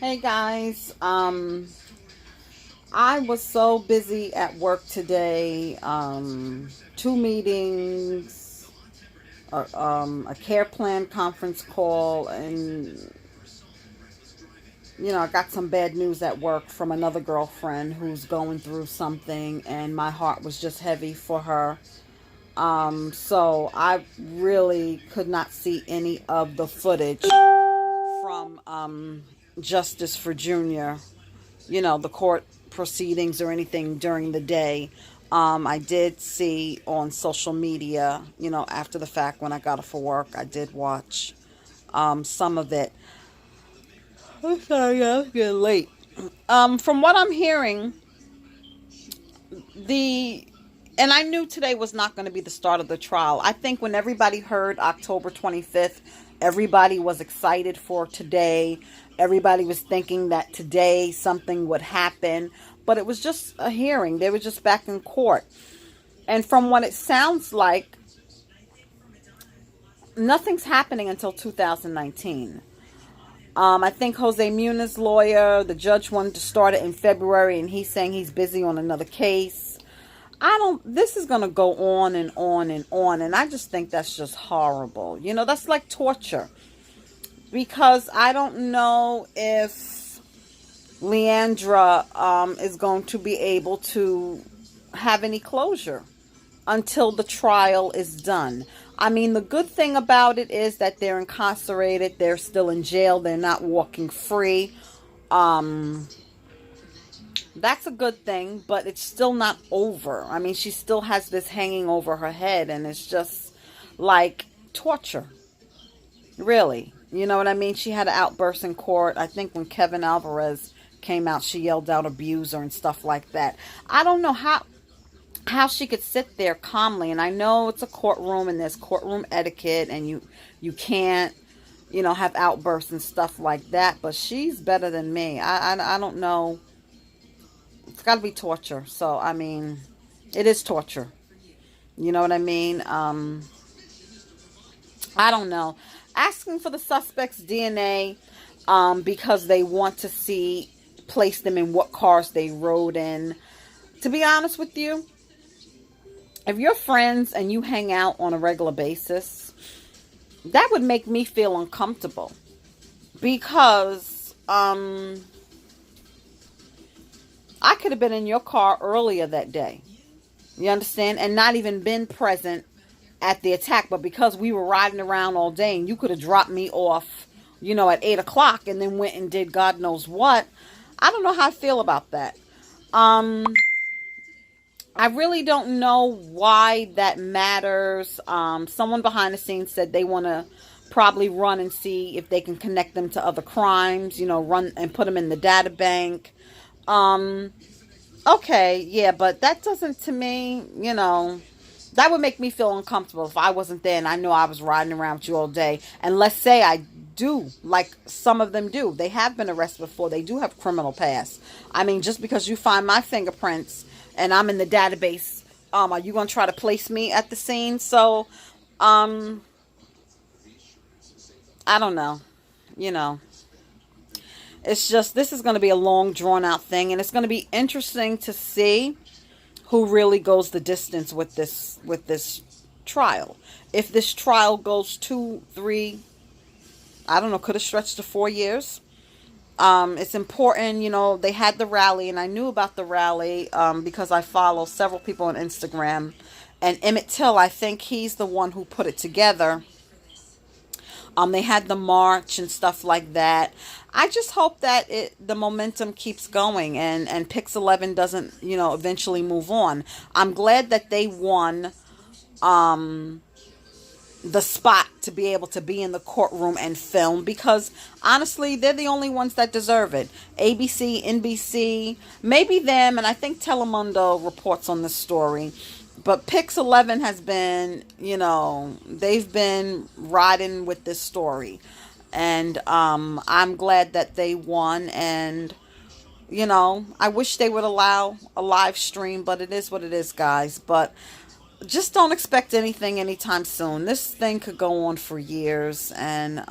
Hey guys, I was so busy at work today. Two meetings, a care plan conference call, and I got some bad news at work from another girlfriend who's going through something, and my heart was just heavy for her. So I really could not see any of the footage from Justice for Junior, the court proceedings or anything during the day. I did see on social media, after the fact when I got off of work, I did watch some of it. I'm sorry, yeah, it's getting late. From what I'm hearing, the and I knew today was not going to be the start of the trial. I think when everybody heard October 25th, everybody was excited for today. Everybody was thinking that today something would happen, but it was just a hearing. They were just back in court. And from what it sounds like, nothing's happening until 2019. I think Jose Muniz's lawyer, the judge, wanted to start it in February, and he's saying he's busy on another case. This is going to go on and on and on, and I just think that's just horrible. That's like torture, because I don't know if Leandra is going to be able to have any closure until the trial is done. I mean, the good thing about it is that they're incarcerated. They're still in jail. They're not walking free. That's a good thing, but it's still not over. I mean, she still has this hanging over her head, and it's just like torture. Really. You know what I mean? She had an outburst in court. I think when Kevin Alvarez came out, she yelled out abuser and stuff like that. I don't know how she could sit there calmly, and I know it's a courtroom and there's courtroom etiquette, and you can't have outbursts and stuff like that, but she's better than me. I don't know. It's got to be torture. So I mean, it is torture. You know what I mean? I don't know. Asking for the suspect's DNA because they want to place them in what cars they rode in. To be honest with you, if you're friends and you hang out on a regular basis, that would make me feel uncomfortable, because I could have been in your car earlier that day. You understand? And not even been present at the attack, but because we were riding around all day, and you could have dropped me off, at 8 o'clock and then went and did God knows what. I don't know how I feel about that. I really don't know why that matters. Someone behind the scenes said they want to probably run and see if they can connect them to other crimes, run and put them in the data bank. Okay, yeah, but that doesn't, to me, that would make me feel uncomfortable if I wasn't there and I know I was riding around with you all day. And let's say I do, like some of them do. They have been arrested before. They do have criminal past. I mean, just because you find my fingerprints and I'm in the database, are you going to try to place me at the scene? So, I don't know. It's just, this is going to be a long, drawn-out thing, and it's going to be interesting to see who really goes the distance with this trial. If this trial goes 2, 3, I don't know, could have stretched to 4 years. It's important, they had the rally, and I knew about the rally because I follow several people on Instagram, and Emmett Till, I think he's the one who put it together. They had the march and stuff like that. I just hope that the momentum keeps going, and Pix 11 doesn't, eventually move on. I'm glad that they won the spot to be able to be in the courtroom and film, because honestly, they're the only ones that deserve it. ABC, NBC, maybe them, and I think Telemundo reports on this story. But Pix 11 has been, they've been riding with this story. And I'm glad that they won. And, I wish they would allow a live stream, but it is what it is, guys. But just don't expect anything anytime soon. This thing could go on for years. And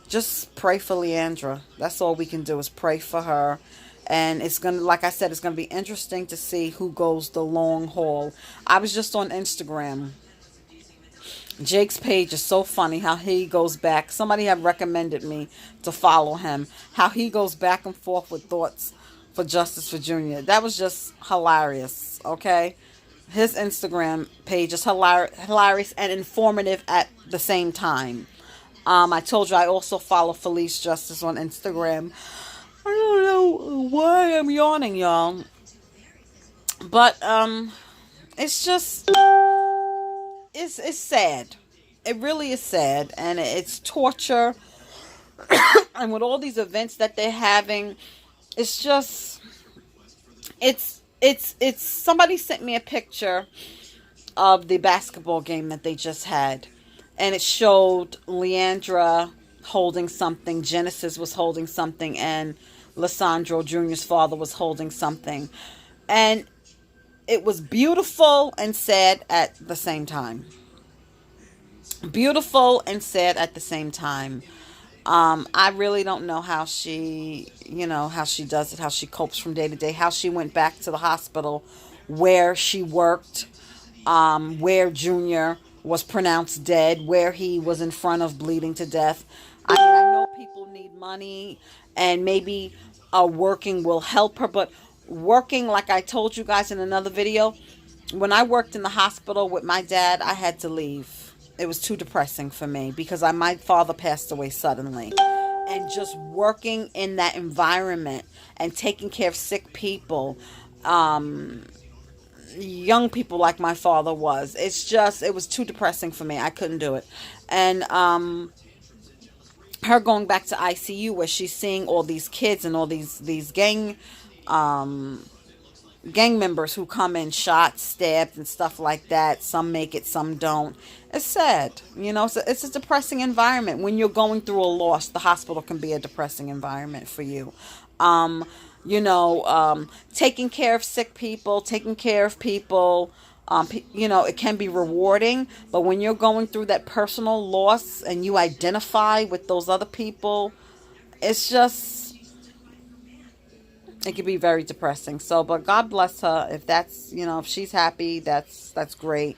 just pray for Leandra. That's all we can do, is pray for her. And it's going to, like I said, it's going to be interesting to see who goes the long haul. I was just on Instagram. Jake's page is so funny how he goes back. Somebody had recommended me to follow him. How he goes back and forth with thoughts for Justice for Junior. That was just hilarious, okay? His Instagram page is hilarious and informative at the same time. I told you I also follow Felice Justice on Instagram. I don't know why I'm yawning, y'all. But it's just it's sad. It really is sad, and it's torture. And with all these events that they're having, it's just it's somebody sent me a picture of the basketball game that they just had, and it showed Leandra holding something, Genesis was holding something, and Lysandro Jr.'s father was holding something. And it was beautiful and sad at the same time. Beautiful and sad at the same time. I really don't know how she, how she does it, how she copes from day to day, how she went back to the hospital where she worked, where Junior was pronounced dead, where he was in front of bleeding to death. I mean, I know people need money, and maybe working will help her, but working, like I told you guys in another video, when I worked in the hospital with my dad, I had to leave. It was too depressing for me because my father passed away suddenly. And just working in that environment and taking care of sick people, young people like my father was, it was too depressing for me. I couldn't do it. And her going back to ICU where she's seeing all these kids and all these gang members who come in shot, stabbed, and stuff like that. Some make it, some don't. It's sad. It's a depressing environment. When you're going through a loss, the hospital can be a depressing environment for you. Taking care of sick people, taking care of people, it can be rewarding. But when you're going through that personal loss and you identify with those other people, it's just, it can be very depressing. So, but God bless her. If that's, if she's happy, that's great.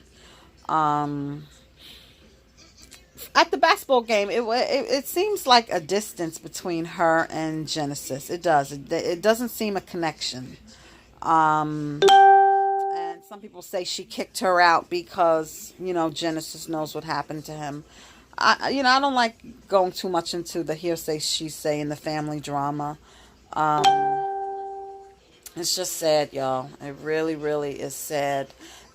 At the basketball game, it seems like a distance between her and Genesis. It does. It doesn't seem a connection. And some people say she kicked her out because, Genesis knows what happened to him. I don't like going too much into the hearsay, she say, in the family drama. It's just sad, y'all. It really, really is sad.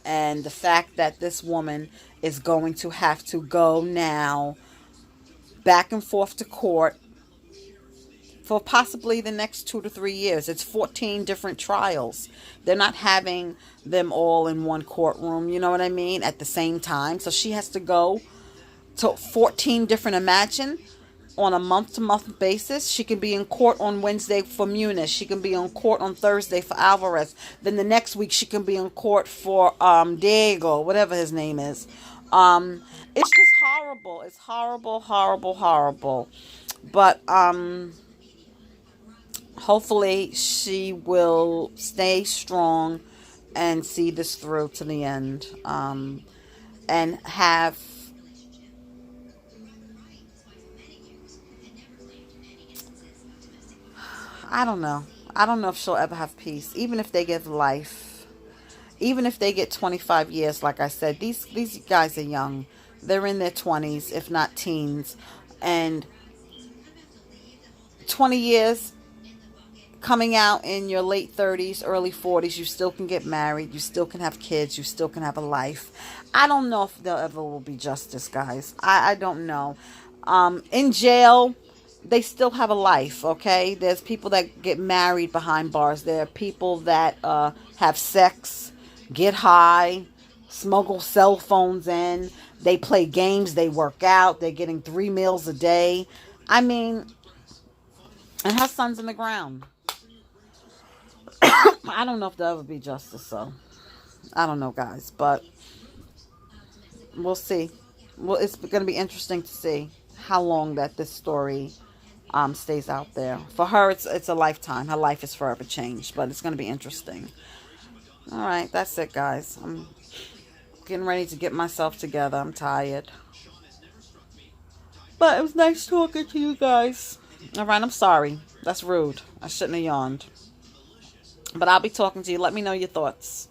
And the fact that this woman is going to have to go now back and forth to court for possibly the next 2 to 3 years. It's 14 different trials. They're not having them all in one courtroom, you know what I mean, at the same time. So she has to go to 14 different, imagine, on a month-to-month basis. She can be in court on Wednesday for Muniz. She can be on court on Thursday for Alvarez. Then the next week she can be in court for Diego, whatever his name is. It's just horrible. It's horrible, horrible, horrible. But hopefully she will stay strong and see this through to the end. And have, I don't know. I don't know if she'll ever have peace. Even if they give life. Even if they get 25 years, like I said. These guys are young. They're in their 20s, if not teens. And 20 years, coming out in your late 30s, early 40s, you still can get married. You still can have kids. You still can have a life. I don't know if there ever will be justice, guys. I don't know. In jail, they still have a life, okay? There's people that get married behind bars. There are people that have sex, get high, smuggle cell phones in. They play games. They work out. They're getting 3 meals a day. I mean, and her son's in the ground. I don't know if there'll ever be justice, so I don't know, guys, but we'll see. Well, it's going to be interesting to see how long that this story stays out there. For her, it's a lifetime. Her life is forever changed, but it's going to be interesting. All right, that's it, guys. I'm getting ready to get myself together. I'm tired. But it was nice talking to you guys. All right, I'm sorry. That's rude. I shouldn't have yawned. But I'll be talking to you. Let me know your thoughts.